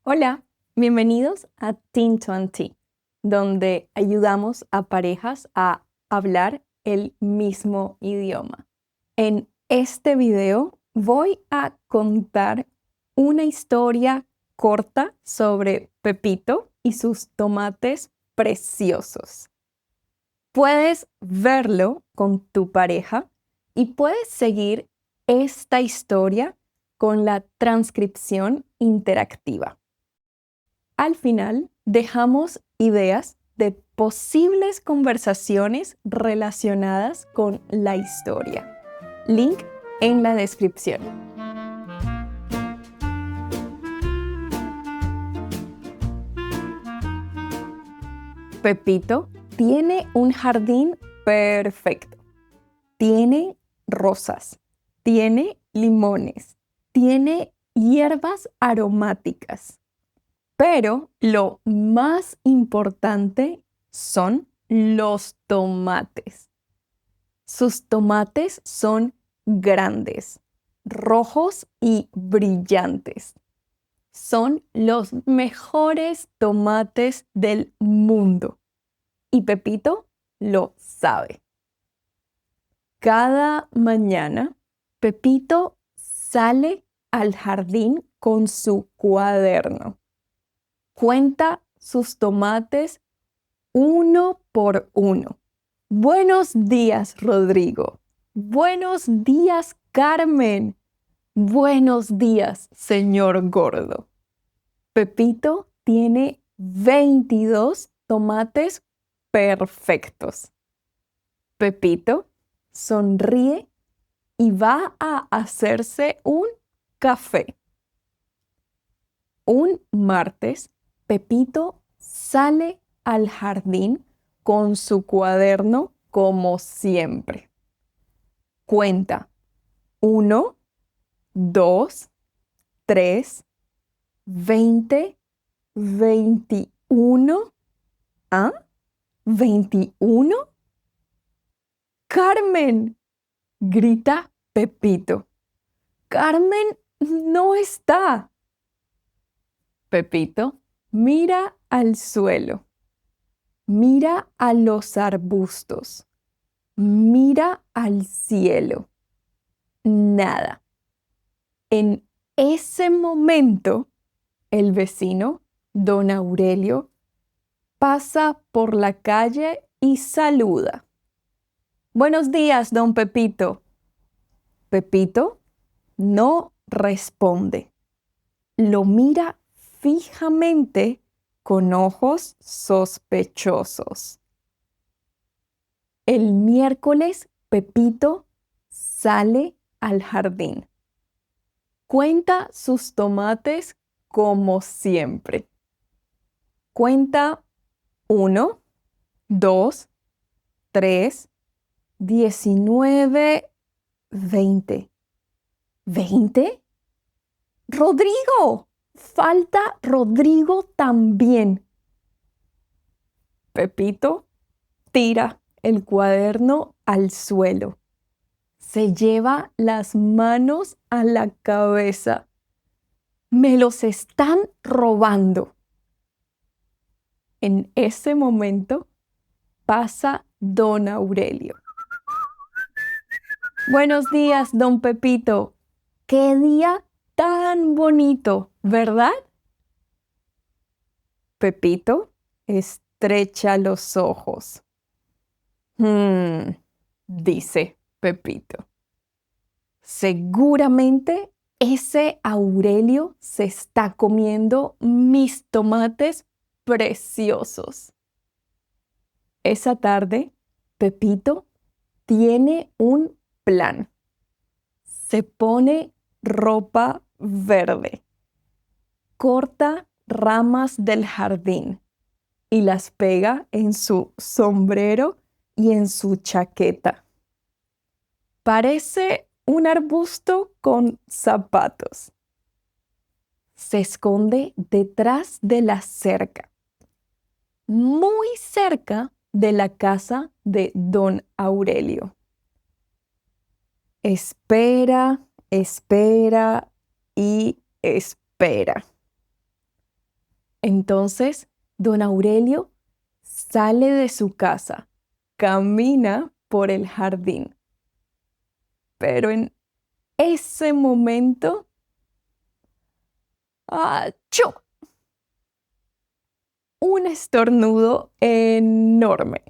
Hola, bienvenidos a Teen to Tea, donde ayudamos a parejas a hablar el mismo idioma. En este video voy a contar una historia corta sobre Pepito y sus tomates preciosos. Puedes verlo con tu pareja y puedes seguir esta historia con la transcripción interactiva. Al final, dejamos ideas de posibles conversaciones relacionadas con la historia. Link en la descripción. Pepito tiene un jardín perfecto. Tiene rosas, tiene limones, tiene hierbas aromáticas. Pero lo más importante son los tomates. Sus tomates son grandes, rojos y brillantes. Son los mejores tomates del mundo. Y Pepito lo sabe. Cada mañana, Pepito sale al jardín con su cuaderno. Cuenta sus tomates uno por uno. Buenos días, Rodrigo. Buenos días, Carmen. Buenos días, señor Gordo. Pepito tiene 22 tomates perfectos. Pepito sonríe y va a hacerse un café. Un martes, Pepito sale al jardín con su cuaderno como siempre. Cuenta 1, 2, 3, 20, 21. ¿Ah? ¿21? ¡Carmen!, grita Pepito. ¡Carmen no está! Pepito mira al suelo, mira a los arbustos, mira al cielo. Nada. En ese momento, el vecino, don Aurelio, pasa por la calle y saluda. Buenos días, don Pepito. Pepito no responde. Lo mira fijamente con ojos sospechosos. El miércoles, Pepito sale al jardín. Cuenta sus tomates como siempre. Cuenta 1, 2, 3, 19, 20. ¿20? ¡Rodrigo! Falta Rodrigo también. Pepito tira el cuaderno al suelo. Se lleva las manos a la cabeza. Me los están robando. En ese momento pasa don Aurelio. Buenos días, don Pepito. ¡Qué día tan bonito!, ¿verdad? Pepito estrecha los ojos. Dice Pepito. Seguramente ese Aurelio se está comiendo mis tomates preciosos. Esa tarde, Pepito tiene un plan. Se pone ropa verde. Corta ramas del jardín y las pega en su sombrero y en su chaqueta. Parece un arbusto con zapatos. Se esconde detrás de la cerca, muy cerca de la casa de don Aurelio. Espera, espera y espera. Entonces, don Aurelio sale de su casa, camina por el jardín. Pero en ese momento, ¡achú! Un estornudo enorme.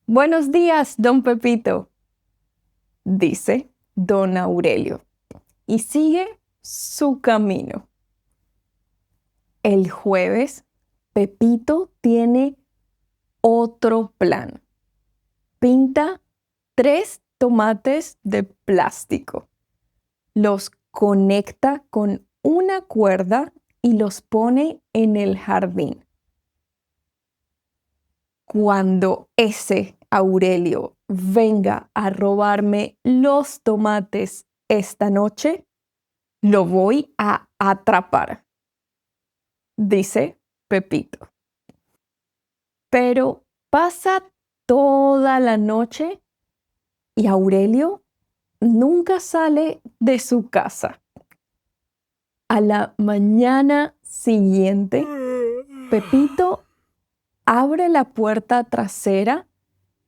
Buenos días, don Pepito, dice don Aurelio, y sigue su camino. El jueves, Pepito tiene otro plan. Pinta 3 tomates de plástico. Los conecta con una cuerda y los pone en el jardín. Cuando ese Aurelio venga a robarme los tomates esta noche, lo voy a atrapar, dice Pepito. Pero pasa toda la noche y Aurelio nunca sale de su casa. A la mañana siguiente, Pepito abre la puerta trasera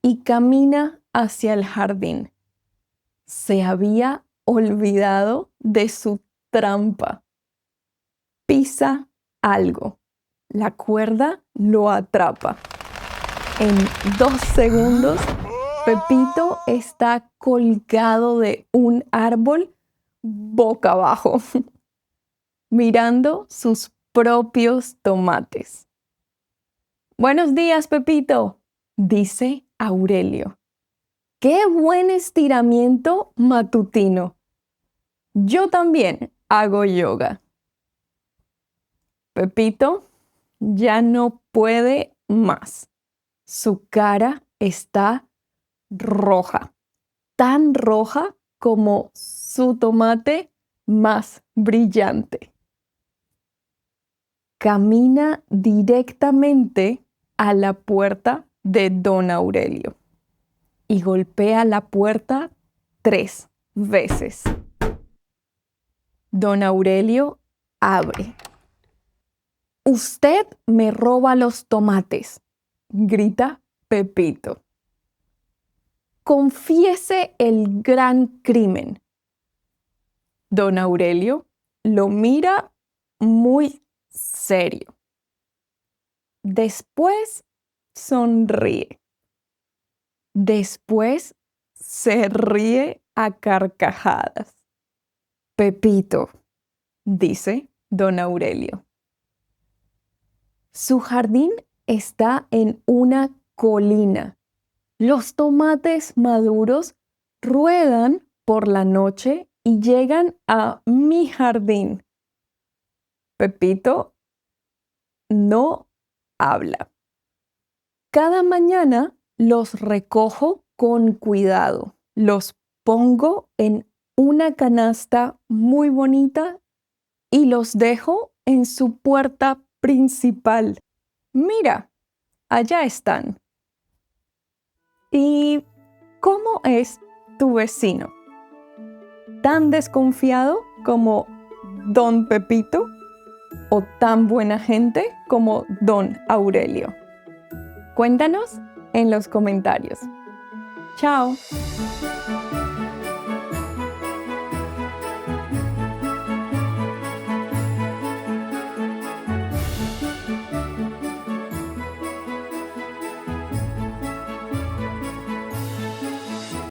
y camina hacia el jardín. Se había olvidado de su trampa. Pisa algo. La cuerda lo atrapa. En 2 segundos, Pepito está colgado de un árbol boca abajo, mirando sus propios tomates. Buenos días, Pepito, dice Aurelio. ¡Qué buen estiramiento matutino! Yo también hago yoga. Pepito ya no puede más. Su cara está roja, tan roja como su tomate más brillante. Camina directamente a la puerta de don Aurelio y golpea la puerta 3 veces. Don Aurelio abre. «Usted me roba los tomates», grita Pepito. «Confiese el gran crimen». Don Aurelio lo mira muy serio. Después sonríe. Después se ríe a carcajadas. «Pepito», dice don Aurelio. Su jardín está en una colina. Los tomates maduros ruedan por la noche y llegan a mi jardín. Pepito no habla. Cada mañana los recojo con cuidado. Los pongo en una canasta muy bonita y los dejo en su puerta principal. Mira, allá están. ¿Y cómo es tu vecino? ¿Tan desconfiado como don Pepito o tan buena gente como don Aurelio? Cuéntanos en los comentarios. Chao.